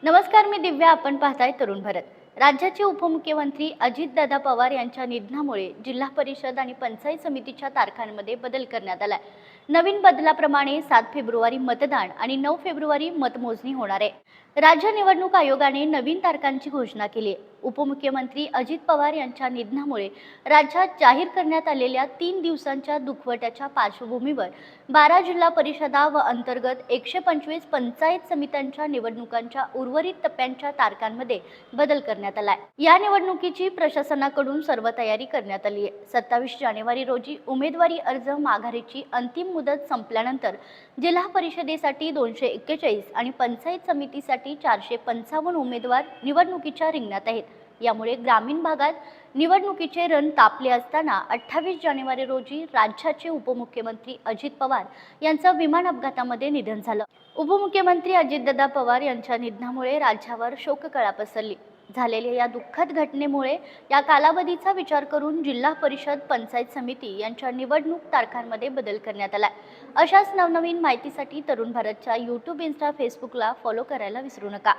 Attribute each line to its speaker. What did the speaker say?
Speaker 1: नमस्कार, मी दिव्या. आपण पाहताय तरुण भारत. राज्याचे उपमुख्यमंत्री अजितदादा पवार यांच्या निधनामुळे जिल्हा परिषद आणि पंचायत समितीच्या तारखांमध्ये बदल करण्यात आलाय. नवीन बदलाप्रमाणे 7 फेब्रुवारी मतदान आणि 9 फेब्रुवारी मतमोजणी होणार आहे. राज्य निवडणूक आयोगाने नवीन तारखांची घोषणा केली आहे. उपमुख्यमंत्री अजित पवार यांच्या निधनामुळे राज्यात जाहीर करण्यात आलेल्या 3 दिवसांच्या दुखवट्याच्या पार्श्वभूमीवर 12 जिल्हा परिषदा व अंतर्गत 125 पंचायत समित्यांच्या निवडणुकांच्या उर्वरित टप्प्यांच्या तारखांमध्ये बदल करण्यात आलाय. या निवडणुकीची प्रशासनाकडून सर्व तयारी करण्यात आली आहे. 27 जानेवारी रोजी उमेदवारी अर्ज माघारीची अंतिम मुदत संपल्यानंतर जिल्हा परिषदेसाठी 241 आणि पंचायत समितीसाठी 455 उमेदवार निवडणुकीच्या रिंगणात आहेत. यामुळे ग्रामीण भागात निवडणुकीचे रण तापले असताना 28 जानेवारी रोजी राज्याचे उपमुख्यमंत्री अजित पवार यांचं विमान अपघातामध्ये निधन झालं. उपमुख्यमंत्री अजितदादा पवार यांच्या निधनामुळे राज्यावर शोककळा पसरली. झालेल्या या दुःखद घटनेमुळे या कालावधीचा विचार करून जिल्हा परिषद पंचायत समिती यांच्या निवडणूक तारखांमध्ये बदल करण्यात आला. अशाच नवनवीन माहितीसाठी तरुण भारतच्या यूट्यूब, इंस्टा, फेसबुकला फॉलो करायला विसरू नका.